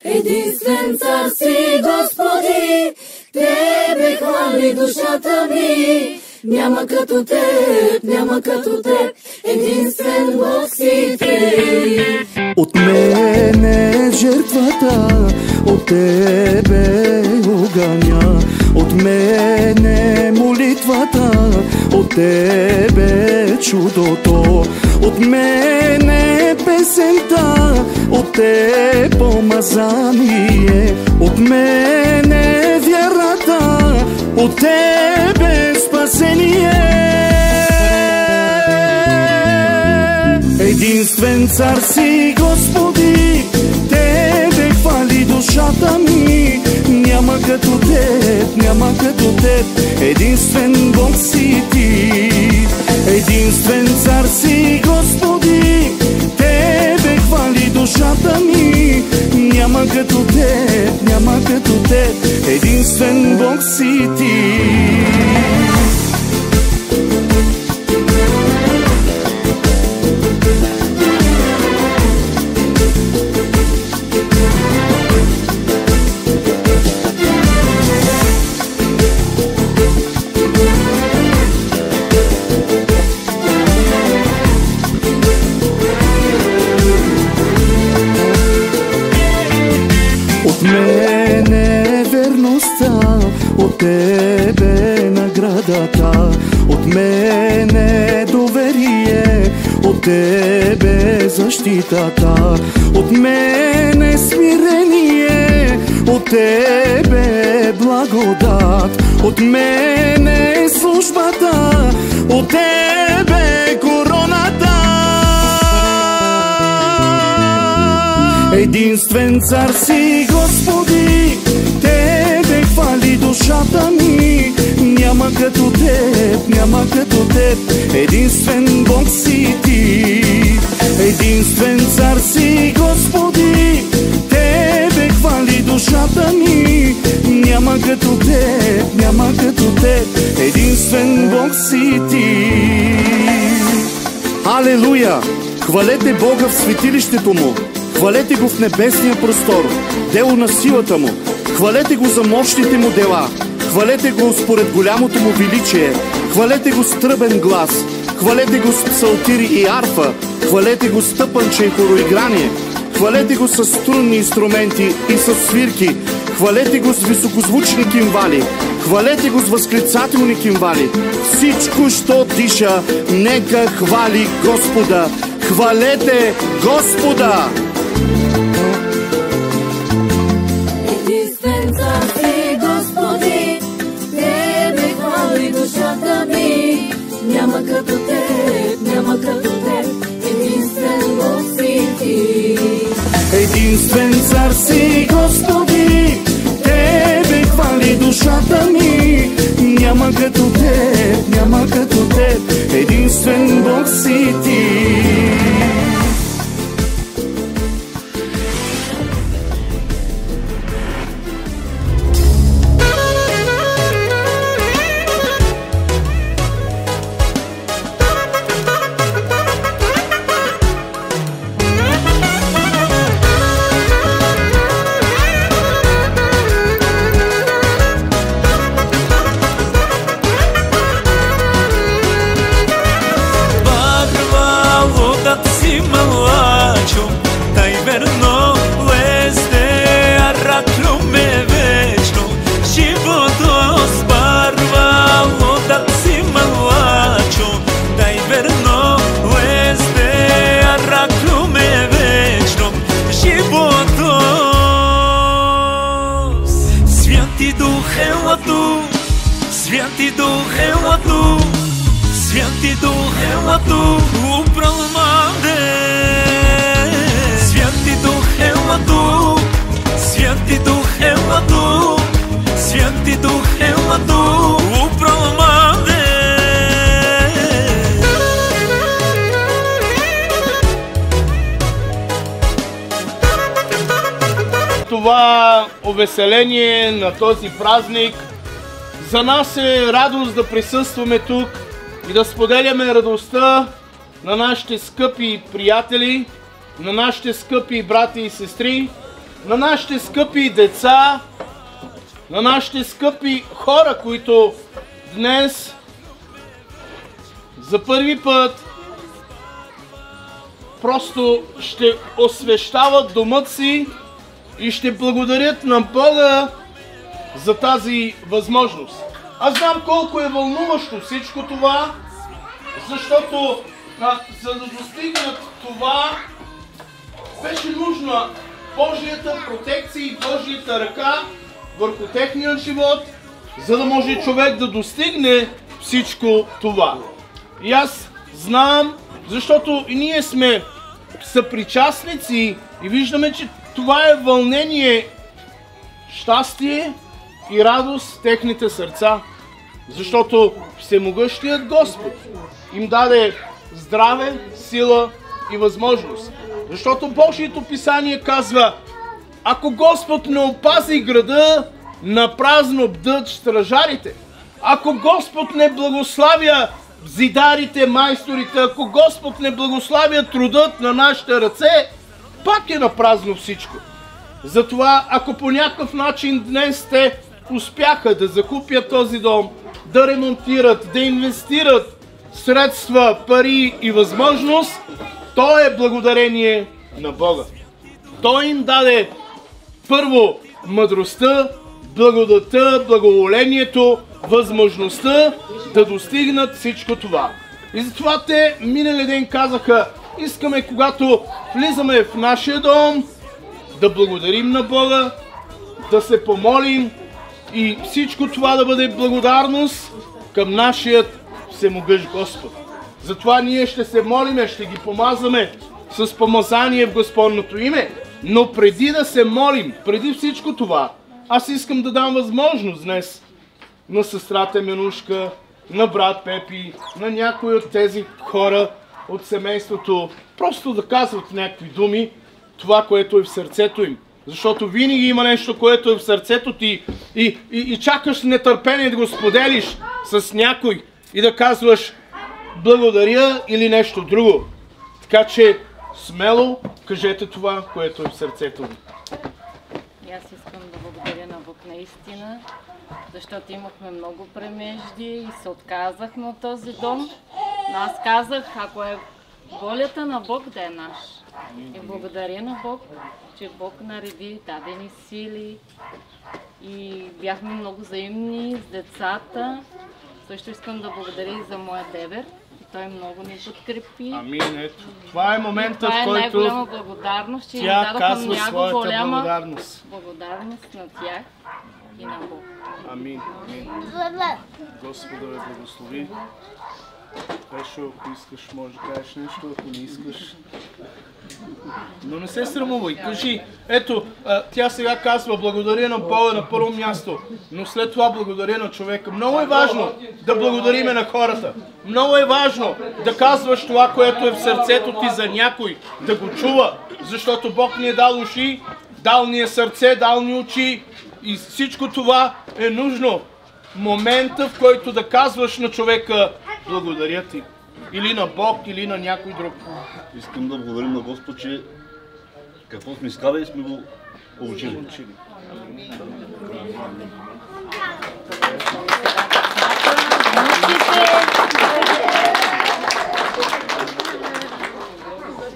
Единствен цар си, Господи, Тебе хвали душата ми. Няма като Теб, няма като Теб, единствен Бог си Ти. От мене жертвата, от Тебе огъня, от мене молитвата, от Тебе чудото, от мене песента, от Тебе помазание, от мене вярата, от Тебе спасение. Единствен цар си, Господи, Тебе хвали душата ми. Няма като Теб, няма като Теб, единствен Бог си Ти. Единствен цар си, Господи, Тебе хвали душата ми. Няма като Теб, няма като Теб, единствен Бог си Ти. От мене верността, от Тебе наградата, от мене доверие, от Тебе защитата, от мене смирение, от Тебе благодат, от мене службата, от Тебе короната. Единствен цар си, Господи, Тебе хвали душата ми. Няма като Теб, няма като Теб, единствен Бог си Ти. Единствен цар си, Господи, Тебе хвали душата ми. Няма като Теб, няма като Теб, единствен Бог си Ти. Алелуя! Хвалете Бога в светилището Му. Хвалете Го в небесния простор, дело на силата Му. Хвалете Го за мощните Му дела. Хвалете Го според голямото Му величие. Хвалете Го с тръбен глас. Хвалете Го с псалтири и арфа. Хвалете Го с тъпанче и хороиграние. Хвалете Го с струнни инструменти и с свирки. Хвалете Го с високозвучни кимвали. Хвалете Го с възклицателни кимвали. Всичко, що диша, нека хвали Господа. Хвалете Господа! Единствен цар си, Господи, Тебе хвали душата ми. Няма като Теб, няма като Теб, единствен Бог си Ти. Единствен цар си, Господи, Тебе хвали душата ми. Няма като Теб, няма като Теб, единствен Бог си Ти. Святи Дух ела Tu, upralmade. Святи Дух ела Tu, Святи Дух ела Tu, Святи Дух ела Tu, upralmade. Това увеселение на този празник за нас е радост да присъстваме тук и да споделяме радостта на нашите скъпи приятели, на нашите скъпи брати и сестри, на нашите скъпи деца, на нашите скъпи хора, които днес за първи път просто ще освещават домът си и ще благодарят на Бога за тази възможност. Аз знам колко е вълнуващо всичко това, защото за да достигнат това беше нужна Божията протекция и Божията ръка върху техния живот, за да може човек да достигне всичко това. И аз знам, защото и ние сме съпричастници и виждаме, че това е вълнение, щастие и радост в техните сърца. Защото Всемогъщият Господ им даде здраве, сила и възможност. Защото Божието писание казва: ако Господ не опази града, напразно бдят стражарите. Ако Господ не благославя зидарите, майсторите, ако Господ не благославя трудът на нашите ръце, пак е напразно всичко. Затова, ако по някакъв начин днес те успяха да закупят този дом, да ремонтират, да инвестират средства, пари и възможност, то е благодарение на Бога. Той им даде първо мъдростта, благодата, благоволението, възможността да достигнат всичко това. И затова те миналия ден казаха: искаме, когато влизаме в нашия дом, да благодарим на Бога, да се помолим и всичко това да бъде благодарност към нашият всемогъщ Господ. Затова ние ще се молиме, ще ги помазваме с помазание в Господното име. Но преди да се молим, преди всичко това, аз искам да дам възможност днес на сестрата Менушка, на брат Пепи, на някои от тези хора от семейството, просто да казват някакви думи, това, което е в сърцето им. Защото винаги има нещо, което е в сърцето ти и чакаш с нетърпение да го споделиш с някой и да казваш благодаря или нещо друго. Така че смело кажете това, което е в сърцето ви. И аз искам да благодаря на Бог наистина, защото имахме много премежди и се отказахме от този дом. Но аз казах, ако е волята на Бог, да е наш. И благодаря на Бог, че Бог нареди, даде ни сили и бяхме много взаимни с децата. Също искам да благодаря и за моя девер. Той много ни подкрепи. Амин, ето. Това е момента, в който най-голяма благодарност, че тя казва своята благодарност на тях и на Бог. Амин. Амин. Господа ви благослови. Пешо, ако искаш, може да кажеш нещо, ако не искаш. Но не се срамувай. Кажи, ето, тя сега казва благодаря на Бога на първо място, но след това благодаря на човека. Много е важно да благодариме на хората. Много е важно да казваш това, което е в сърцето ти за някой, да го чува, защото Бог ни е дал уши, дал ни е сърце, дал ни очи и всичко това е нужно. Момента, в който да казваш на човека благодаря ти. Или на Бог, или на някой друг. Искам да благодарим на Господ, че какво сме искали, сме го получили.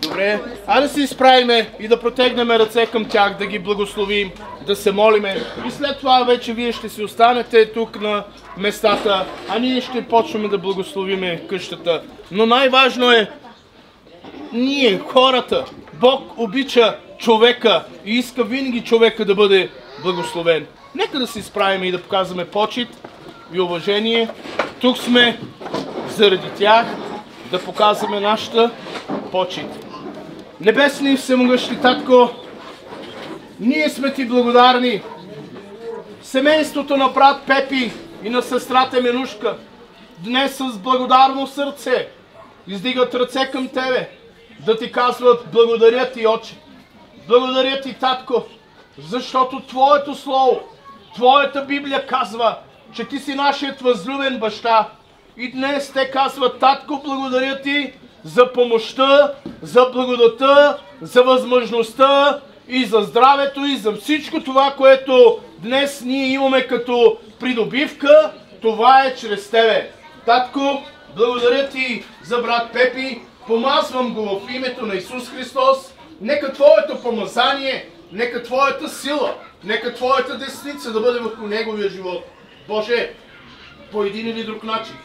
Добре, а да се изправиме и да протегнем ръце към тях, да ги благословим, да се молиме. И след това вече вие ще си останете тук на местата, а ние ще почваме да благословиме къщата. Но най-важно е ние, хората, Бог обича човека и иска винаги човека да бъде благословен. Нека да се изправим и да показваме почит и уважение. Тук сме заради тях, да показваме нашата почит. Небесни и всемогъщи Татко, ние сме ти благодарни. Семейството на брат Пепи и на сестрата Менушка днес с благодарно сърце издигат ръце към Тебе, да ти казват благодаря ти, Отче. Благодаря ти, Татко, защото Твоето Слово, Твоята Библия казва, че ти си нашият възлюбен баща. И днес те казват: Татко, благодаря ти за помощта, за благодата, за възможността и за здравето, и за всичко това, което днес ние имаме като придобивка, това е чрез Тебе. Татко, благодаря Ти за брат Пепи, помазвам го в името на Исус Христос. Нека Твоето помазание, нека Твоята сила, нека Твоята десница да бъде върху неговия живот. Боже, по един или друг начин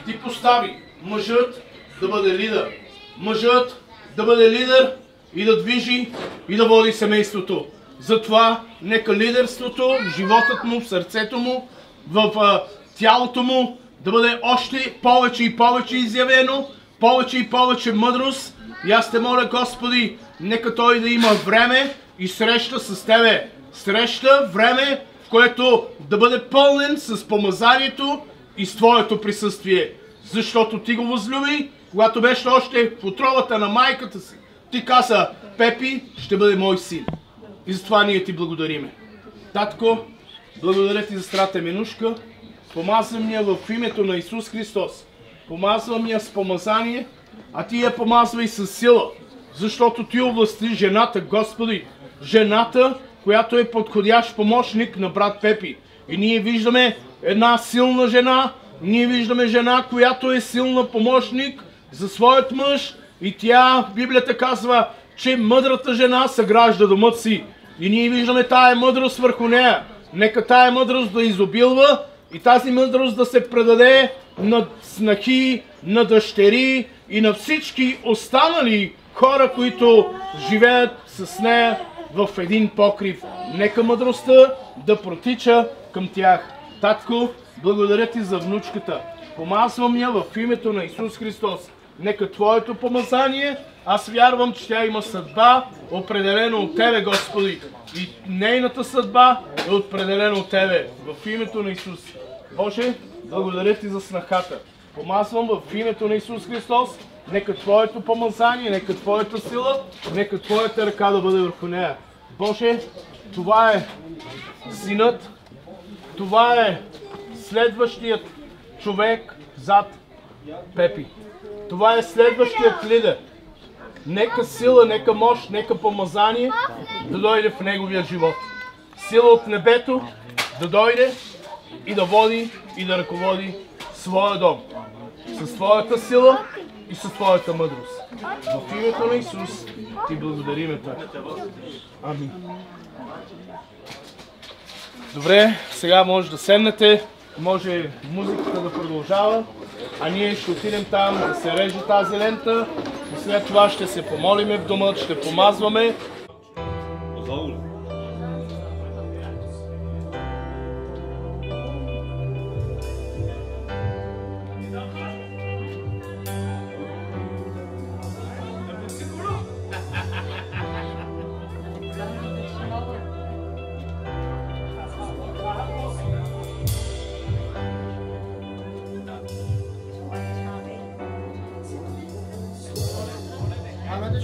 Ти постави мъжът да бъде лидер. Мъжът да бъде лидер и да движи и да води семейството. Затова нека лидерството, животът му, в сърцето му, в тялото му да бъде още повече и повече изявено, повече и повече мъдрост. И аз те моля, Господи, нека той да има време и среща с Тебе. Среща, време, в което да бъде пълнен с помазанието и с Твоето присъствие. Защото Ти го възлюби, когато беше още в утробата на майката си. Ти каза, Пепи ще бъде мой син. И затова ние Ти благодариме. Татко, благодаря Ти за сестрата Минушка. Помазвам я в името на Исус Христос. Помазвам я с помазание, а Ти я помазвай с сила. Защото Ти овласти жената, Господи. Жената, която е подходящ помощник на брат Пепи. И ние виждаме една силна жена. Ние виждаме жена, която е силна помощник за своят мъж. И тя, Библията казва, че мъдрата жена съгражда домът си. И ние виждаме тая мъдрост върху нея. Нека тая мъдрост да изобилва и тази мъдрост да се предаде на снахи, на дъщери и на всички останали хора, които живеят с нея в един покрив. Нека мъдростта да протича към тях. Татко, благодаря Ти за внучката. Помазвам я в името на Исус Христос. Нека Твоето помазание, аз вярвам, че тя има съдба, определена от Тебе, Господи. И нейната съдба е определена от Тебе. В името на Исус. Боже, благодаря Ти за снахата. Помазвам в името на Исус Христос. Нека Твоето помазание, нека Твоята сила, нека Твоята ръка да бъде върху нея. Боже, това е синът, това е следващият човек зад Пепи. Това е следващият лидер. Нека сила, нека мощ, нека помазание да дойде в неговия живот. Сила от небето да дойде и да води и да ръководи своя дом. Със своята сила и със своята мъдрост. В името на Исус Ти благодариме Татко. Амин. Добре, сега може да седнете, може музиката да продължава, а ние ще отидем там да се реже тази лента и след това ще се помолиме в дома, ще помазваме.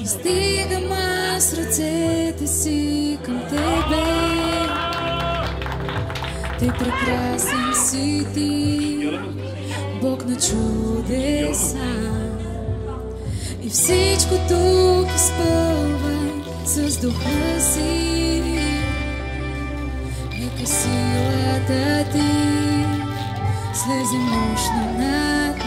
Издигам аз ръцете си към Тебе. Ти прекрасен си Ти, Бог на чудеса. И всичко тук изпълвай с духа си. Нека силата Ти слезе мощно над нас.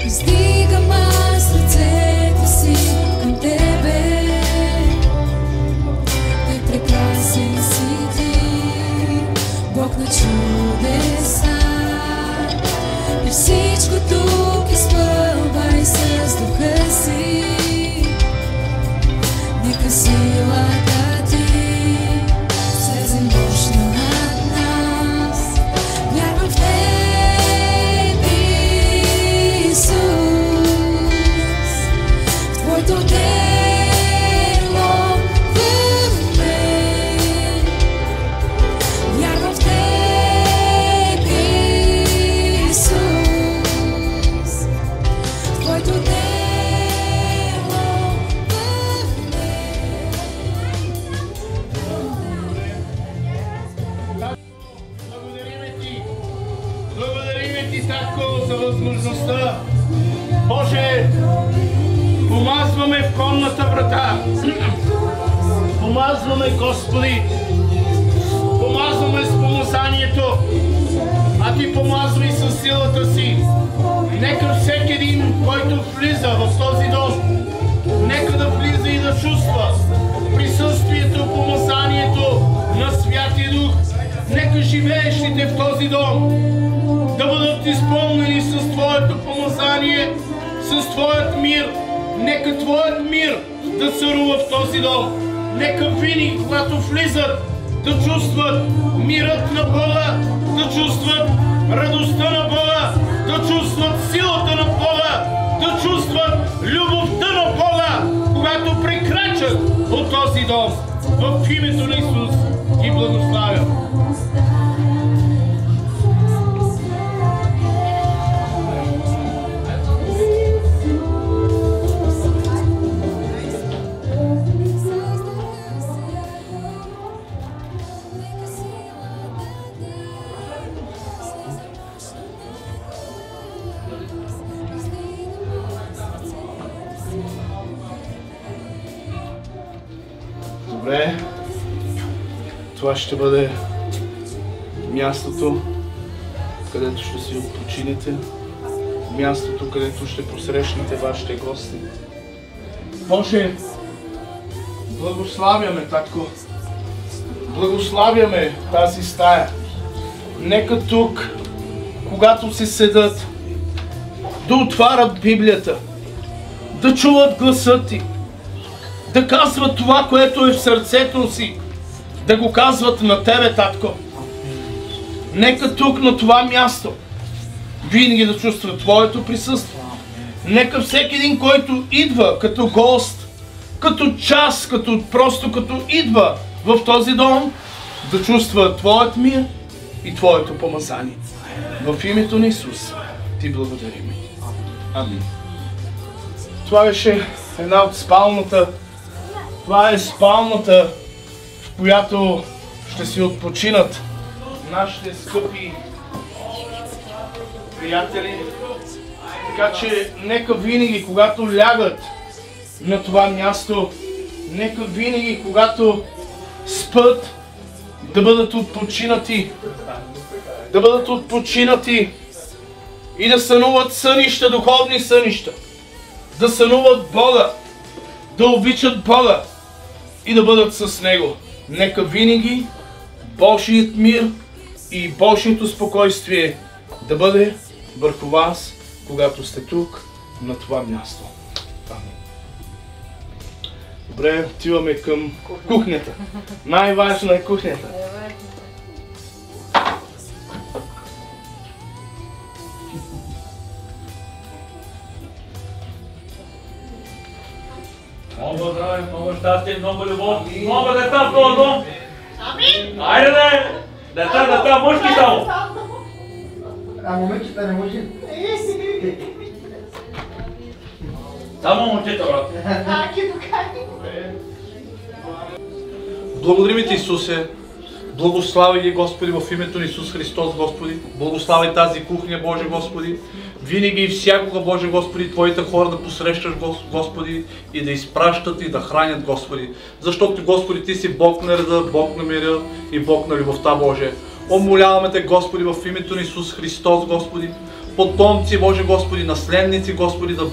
Издигам аз ръцете си към Тебе. Ти прекрасен си Ти, Бог на чудеса. И всичко тук изпълвай с духа си. Нека силата Ти слезе мощно над нас. Вярвам в Тебе, Исус, в Твоето дело в мен. Вярвам в Тебе, Исус, Татко, за възможността. Боже, помазваме входната врата. Помазваме, Господи. Помазваме с помазанието, а Ти помазвай със силата си. Нека всеки един, който влиза в този дом, нека да влиза и да чувства присъствието, помазанието на Святия Дух. Нека живеещите в този дом да бъдат изпълнени с Твоето помазание, с Твоят мир. Нека Твоят мир да царува в този дом. Нека винаги, когато влизат, да чувстват мирът на Бога, да чувстват радостта на Бога, да чувстват силата на Бога, да чувстват любовта на Бога, когато прекрачат от този дом. В името на Исус Ти благославя. Добре, това ще бъде мястото, където ще си odpoчинете, мястото, където ще посрещнете вашите гости. Боже, благославяме, Татко, благославяме тази стая. Нека тук, когато се седат, да отварят Библията, да чуват гласа Ти, да казват това, което е в сърцето си, да го казват на Тебе, Татко. Нека тук, на това място, винаги да чувства Твоето присъствие. Нека всеки един, който идва като гост, като част, като идва в този дом, да чувства Твоят мир и Твоето помазание. В името на Исус Ти благодарим. Амин. Това беше една от спалната. Това е спалната, в която ще си odpoчинат нашите скъпи приятели. Така че нека винаги, когато лягат на това място, нека винаги, когато спят, да бъдат odpoчинати. Да бъдат odpoчинати и да сънуват сънища, духовни сънища. Да сънуват Бога, да обичат Бога и да бъдат с Него. Нека винаги Божият мир и Божието спокойствие да бъде върху вас, когато сте тук, на това място. Амин. Добре, отиваме към кухнята. Най-важна е кухнята. Много здраве, много щастие, много любов, много деца в този дом. Айде де! Деца, мъжки само. А момичета не може. Само момчета, брат. Благодарим Ти, Исусе. Благослави ги, Господи, в името на Исус Христос, Господи. Благослави тази кухня, Боже, Господи. Винаги и всякога, Боже, Господи, Твоите хора да посрещаш, Господи, и да изпращат и да хранят, Господи. Защото, Господи, Ти си Бог на реда, Бог на мира и Бог на любовта, Боже. Умоляваме Те, Господи, в името на Исус Христос, Господи. Потомци, Боже, Господи, наследници, Господи, да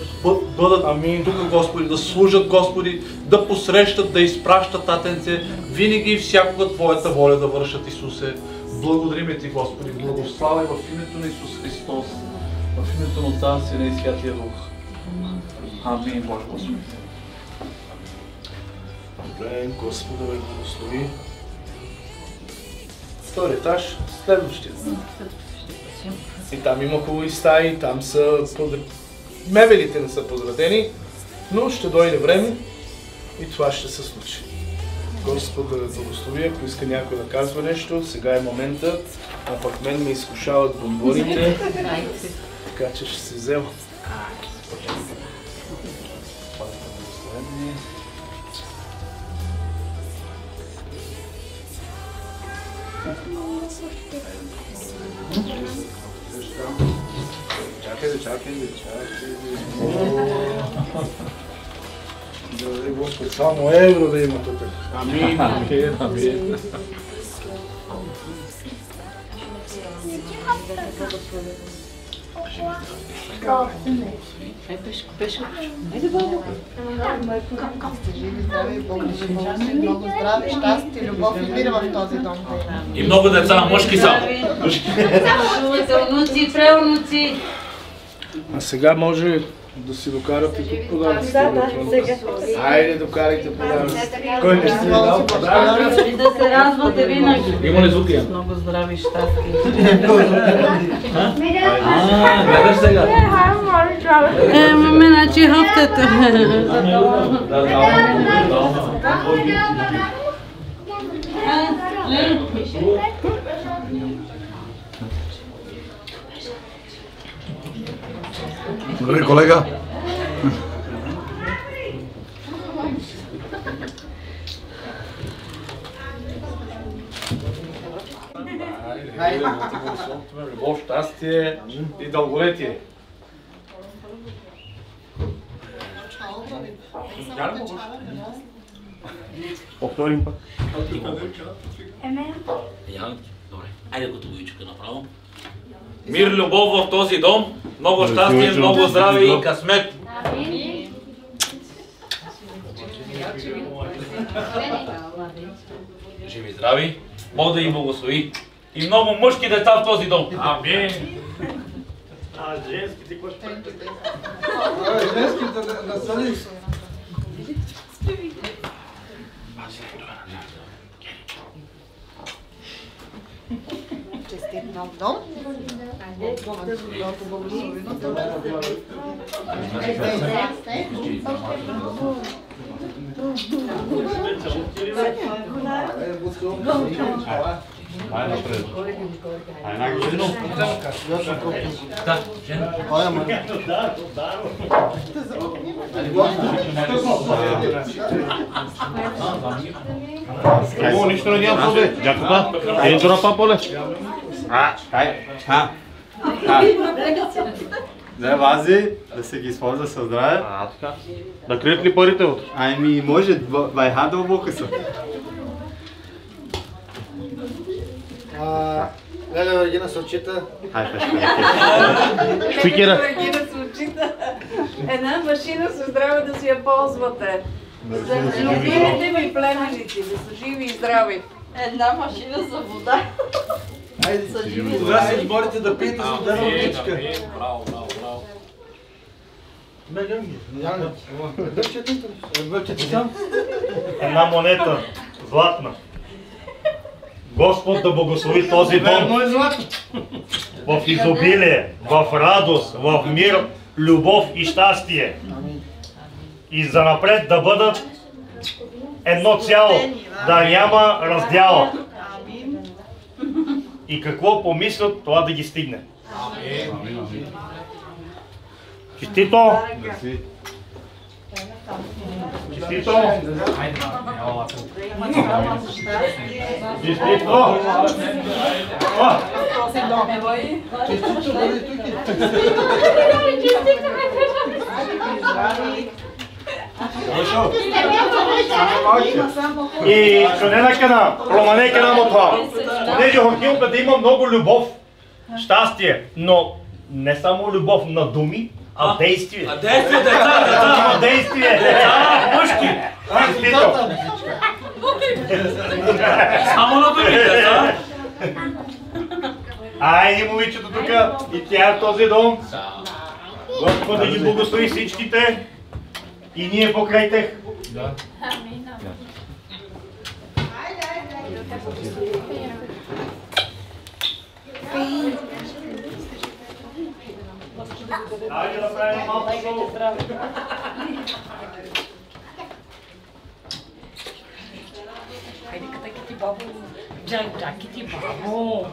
бъдат тук, Господи, да служат, Господи, да посрещат, да изпращат, Татенце, винаги и всякога Твоята воля да вършат, Исусе. Благодариме Ти, Господи, благославяй в името на Исус Христос, в името на Отца, Сина и Святия Дух. Амин, Боже, Господи. Добре, Господа ви благослови. Втори етаж, следващия. И там има хубави стаи, там са мебелите не са подредени, но ще дойде време и това ще се случи. Господ да благослови, ако иска някой да казва нещо, сега е момента, а пък мен ме изкушават бомбоните, така че ще се взема. Чакай. Да даде Господ само евро да има тук. Амин. Много здраве, щастие, любов и мир в този дом. И много деца, мъжки само. Внуци, преунуци. А сега може да си докарате тук подаръците. сега. Айде, докарайте подаръците. Кой не ще дал подаръци? И да се радвате винаги. Има ли звуки? Много здраве и щастие. Гледаш сега. Маме, значи хъптата. Добре, колега. Любов, щастие и дълголетие. Повторим пък. Добре, айде като войчука направо. Мир, любов в този дом, много щастие, много здраве и късмет. Живи здрави, Бог да ги благослови. И много мъжки деца в този дом. Амин. Женските насали. Честит нов дом. Бог да го благослови. Нищо не нямам побе. Джакоба, един на поле. Да, вази, да се ги използва със здраве. Така. Да крият ли парите от? Ами, може, вайха дълбока са. Леля Вергина се отчита. Спикера. Вергина се отчита. Една машина със здраве да си я ползвате. За любимите ми племеници, да са живи и здрави. Една машина за вода. Кога се измолите да пиете с дърва птичка? Браво. Една монета, златна. Господ да благослови този дом в изобилие, в радост, в мир, любов и щастие. И занапред да бъдат едно цяло, да няма раздяла. И какво помислят, това да ги стигне. Честито! Честито! Честито! И чунена кана, промане кана му това. Понеже хотим да има много любов, щастие, но не само любов на думи, а действие. А действие, деца! Има действие, деца, мъжки. Честито! Само на думи, деца! Айде, момичето тук, и тя в този дом. Господ да ги благослови всичките. И ние покрай тях. Айде да правим малко шоу. Хайде катаки ти бабо, джанчаки ти бабо,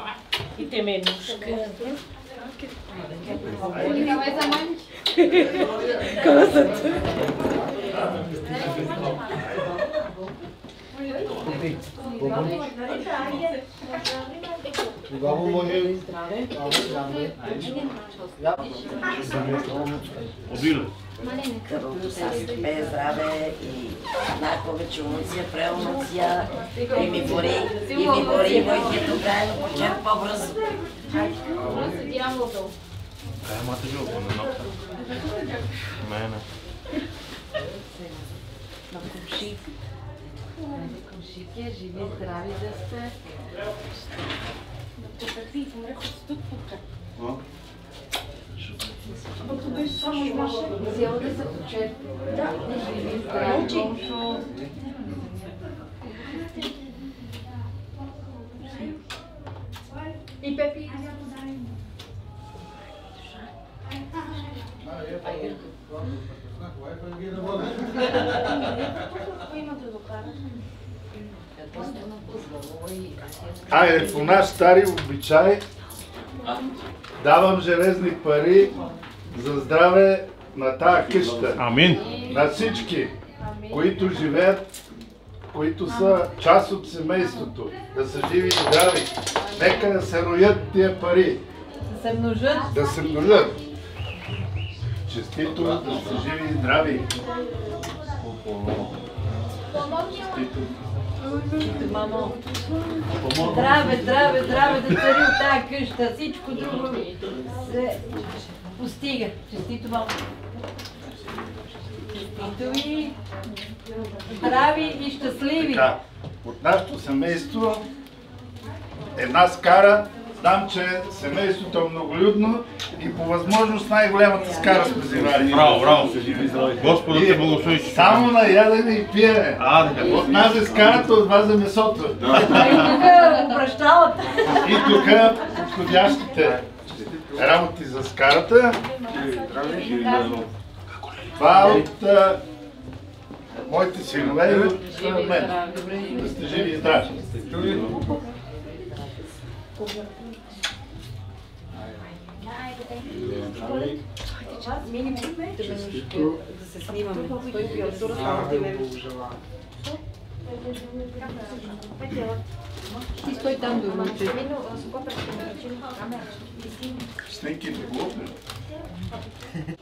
и те менушка. Давай за мамки. Козата. Тогава може... Обиле. Без здраве и най-повече унция, преунция и ми бори моите тогава почер по-бързо. Мата живо по ногта. Мене. На комшите, живи, здрави да сте. Потърпи, помрях от тук пука. Взела да се почет. Да, живи, здрави, Гомшо. И Пепи. Айде, по наш стари обичай давам железни пари за здраве на тая къща. Амин. На всички, които живеят, които са част от семейството, да са живи и здрави. Нека да се роят тия пари. Да се множат. Да се множат. Честито, да са живи и здрави. Честито. Мамо. Здраве, здраве, здраве да цари от тая къща. Всичко друго се постига. Честито, мамо. Честито и здрави и щастливи. Така, от нашето семейство една скара. Знам, че семейството е многолюдно и по възможност най-голямата скара сме взимали. Браво, браво. Господа те благослови. Само на ядене и пиене. От нас е скарата, от вас е месото. И тук прощалата. И тук подходящите работи за скарата. Това от моите синове и от мен. Да сте живи и здрави. Да се снимаме. Той би и стой там до момче. Снеки не глупни.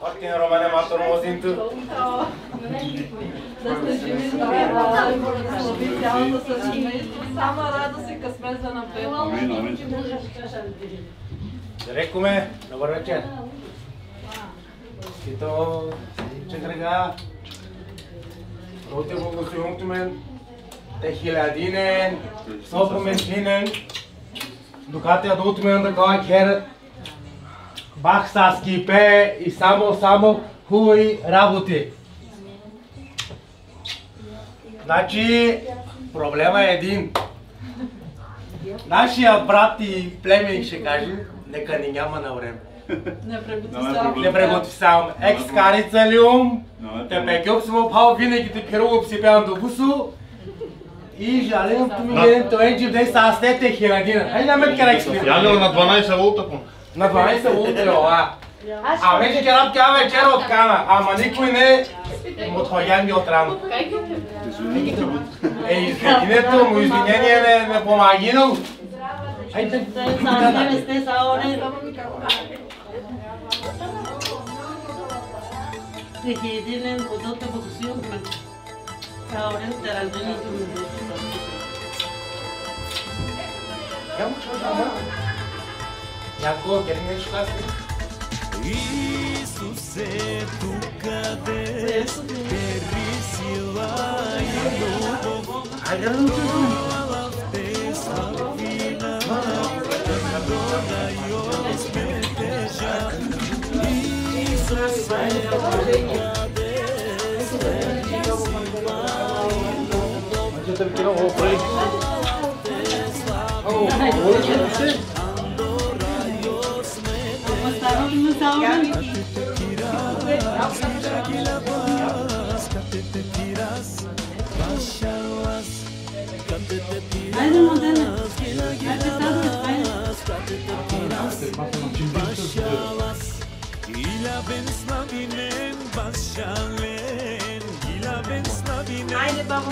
Мартин Романе Маторозинто. Да сте живи, здрави, цялото семейство. Само радост и късмет за напред. Рекоме, добър вечер. Кито, че дрега. Роте благословението мен. Те хилядинен, сопоменшинен. Докато я дот мен да кой кер. Бах са скипе и само хубави работи. Значи, проблема е един. Нашия брат и племенник ще каже, нека ни няма на време. Не преготвисавам. Екс-карица лиум, те пекюп съм опал, винаги те пирогуп си пеям до бусу. И жалем тумиден, той е джибдей са астете хиладина. Ай на метка рексли. Ядел на 12 волта по. На 12 волта, йоа. А вече керам тя вечера от кана, ама никой не отходян ги от рано. Извинението му, извинение не помаги, но... Хайде, Един водата благословил ме. Каорен таранданите ми бъдат. Някой герне ще казва. Исусе, ту къде бери сила и любов. Хвала в те славина, дора йо сметежа. Исусе, ту къде бери сила и любов. Айде, модена. Айде, баба,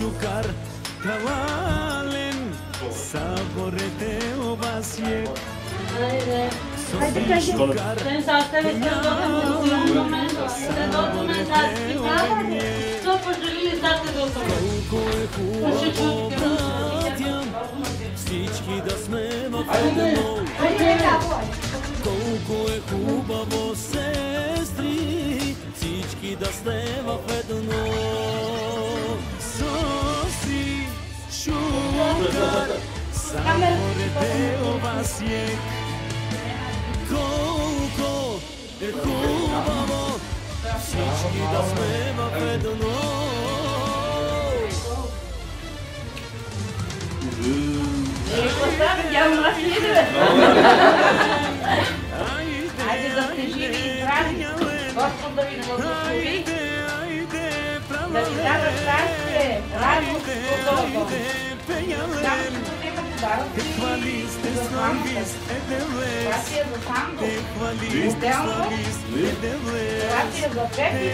Шукар калален саборете обасие. Хайде кажи. Ден са оставите в момента. Следното ме заспитава. Що пожелили зате до това? Всички да сме в едно. Колко е хубаво, сестри, всички да сме в едно. Соси, шукар, саборете обасие. Колко е хубаво, всички да сме в едно. Хайде да сте живи и здрави. Господ да ви благослови. Да ви дава щастие, радост от този дом. Само ще потека подарък и за Самбо. Грация за Самбо. Отделно. Грация за Пепи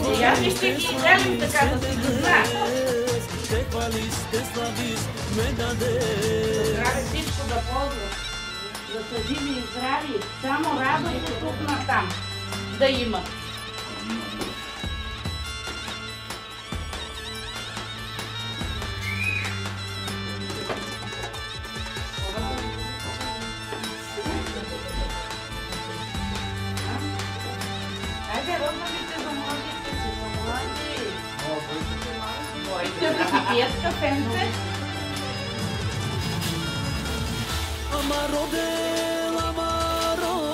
и я ви ще ги изгледам така да си го знае. Здраве всичко да ползват, да са живи и здрави, само радост от тук натам да имат. Хайде, родналите за младите си, за млади. Бойте да си пият кафенце.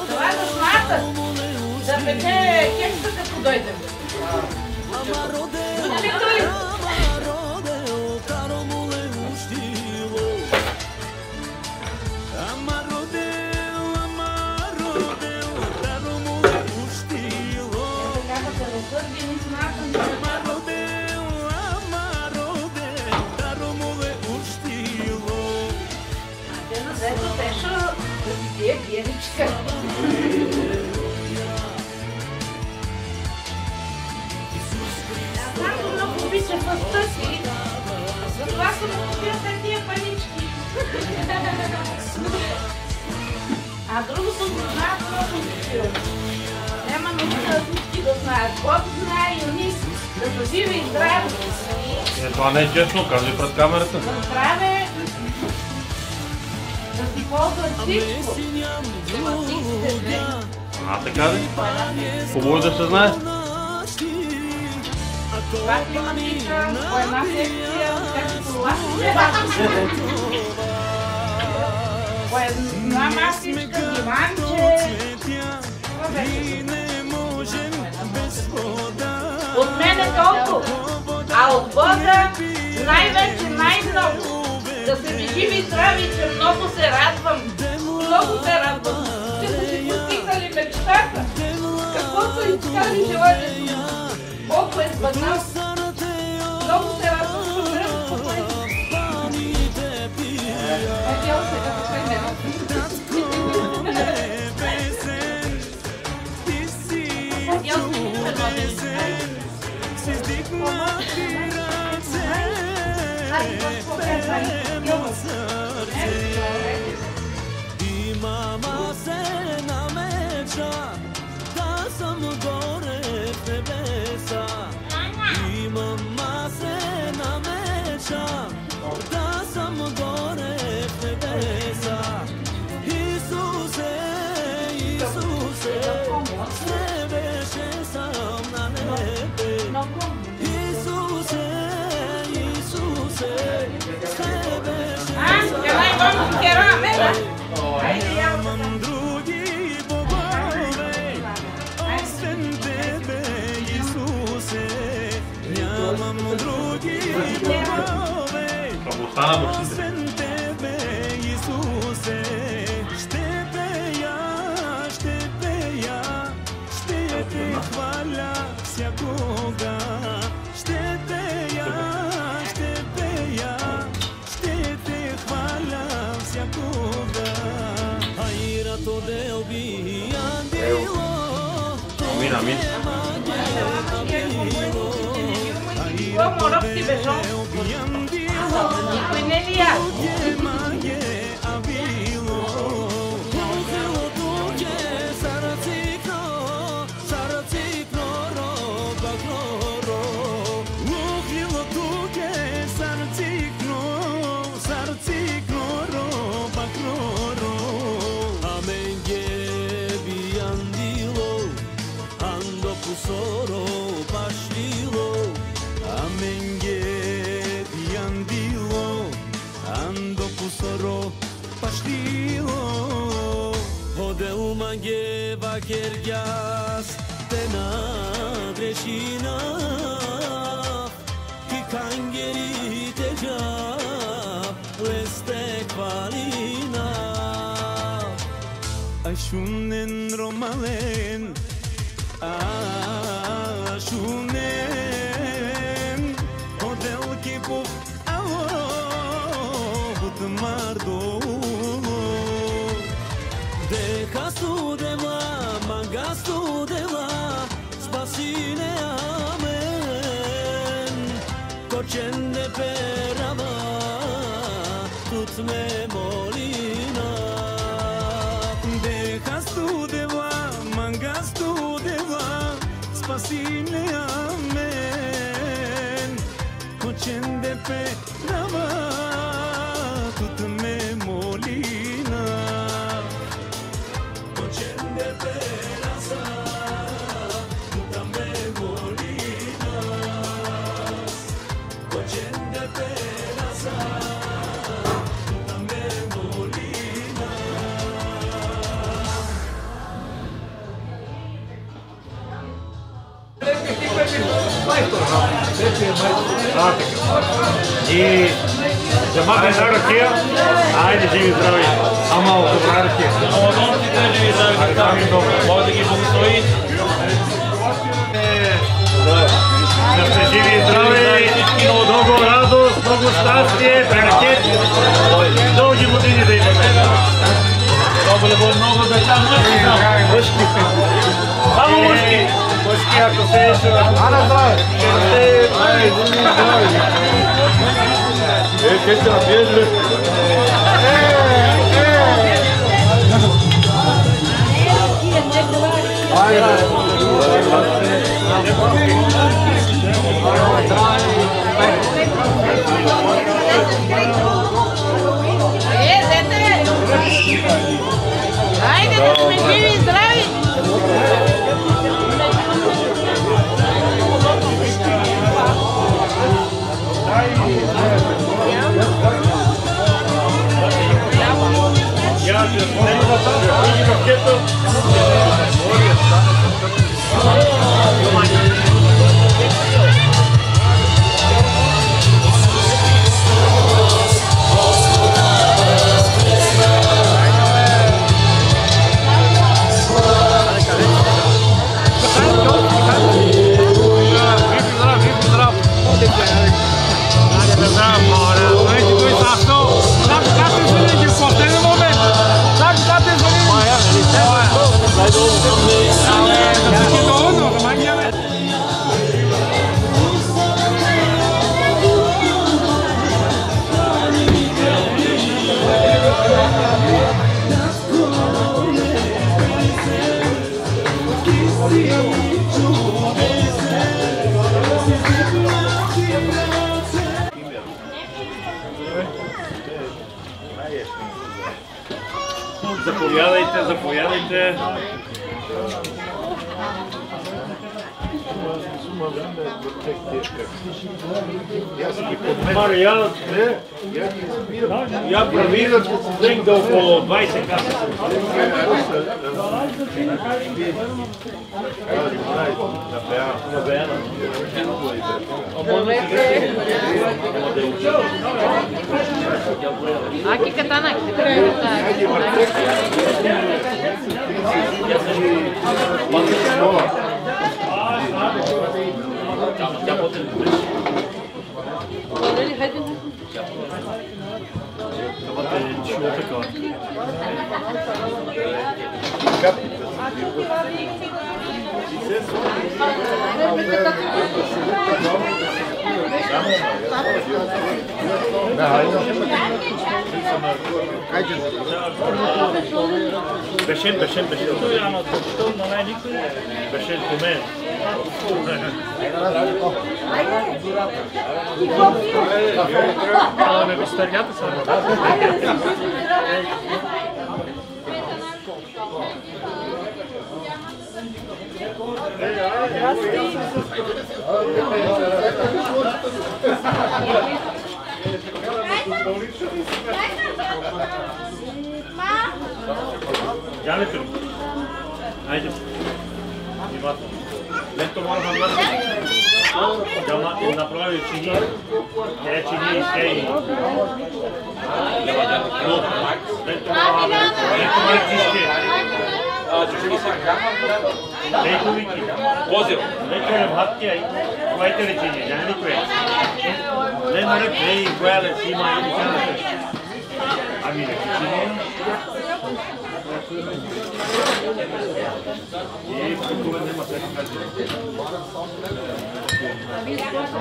Това да сматат, да пете кекса като дойдем. Буде ли той? Биеличка. Аз много обичам властта си, затова съм купила такива панички. А другото го знаят много силно. Няма нужда всички да знаят. Бог знае и уни да са живи и здрави. Това не е честно, казвай пред камерата. Да здраве, да си ползват всичко. Така ли? Хубаво да се знае. Това климатика, по една секция, както ласите. По една масичка, диванче. От мен е толкова, а от Бога най-вече най-много. Да се ми живи и здрави, че много се радвам. Много се радвам. Че са си постигнали мечтата. Какво са искали желанието? Бог е сбъднал. Много се радвам, че умрем спокойно. Дядо сега така и не. Дядо И мама се намеча, да съм горе в небеса. И мама се кераме, айде, Нямам други богове, освен Тебе, Исусе. Нямам други богове, освен Тебе, Исусе. Ще пея, ще Те хваля всякога. Ще пея, ще Те хваля всякога. Айрато дел биянило. Амин, амин. Какво морок ти бежо? Никой не ли я? Kerjas tena dreshina ki kangeri teja leste kvalina ashunen romalen ashunen hodel ki puf alo butmardo deja su deva Magastu deva spasine amen Kocende perava tut me molina Dejastu deva mangastu deva spasine amen Kocende perava tut me molina Kocende perava И вземахме една ракия, айде живи здрави. Ама добра ракия. Ама домците живи здрави, Бог да ги благослови. Да сте живи и здрави, много радост, много щастие, берекет, дълги години да имаме. Много ли бъде много деца, мъжки. Само мъжки. Мъжки, ако се еше... Ана, здраве! Къде ще напиеш, бе? Айде да сме живи и здрави! Заповядайте, заповядайте. Мария, я проверил, да около 20 каса. Aqui katana, Бешен. Бешен помен. Ме възстъргата само. Janete li? Ajde. Внимателно. Лето мора да влезе. Дама им направи чини. Те чини и те и. Лето мора чисти. Лето вики. Лето е мхатки, ай. Коите ли чини? Няма никой. Не наред, ей, коя ли си има или тя. Ами не чини. И култура няма всеки кажа.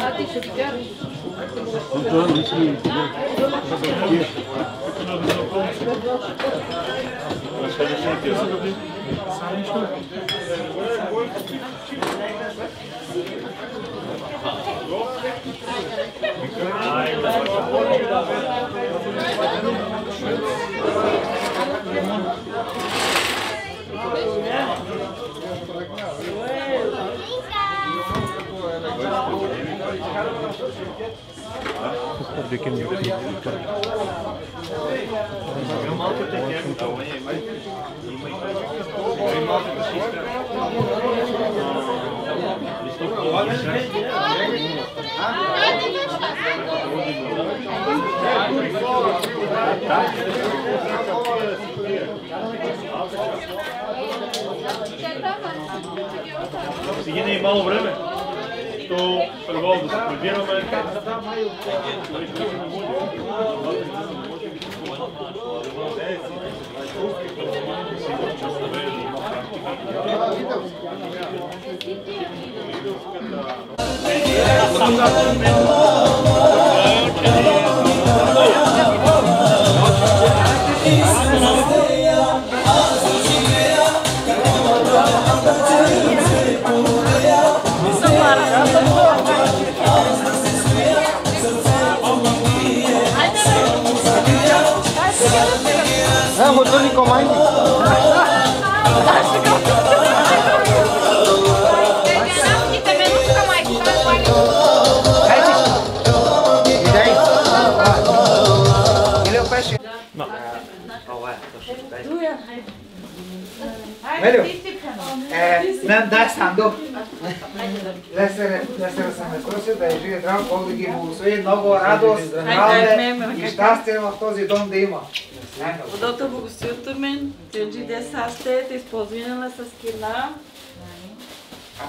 А ти ще вярваш? Това не си. Сега не е мало време, то предлагам да се прибираме. Motor comando. Нам дай Сандо. Лесер съм спросил да живее здраво, Бог да ги благослови, много радост, здраве и щастие в този дом да има. Водата благословите мен, тежи десасте, те използвана с кина.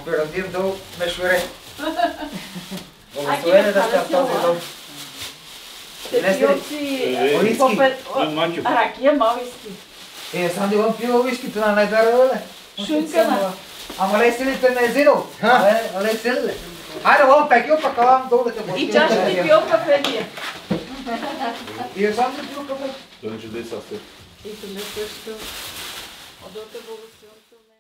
Оператив до мешуре. Благословение да сте в този дом. Ракия малиски. Сам да вам пива уискито на най-дара, Шункана. Ама леселите не е зино. Леселе. Хайде, вам пекил, пък вам долу да те бъде. И чаша ти пил кафе ние. И сам ти пил кафе. Да не че да и са сте. И то не също. Водата благословите мен.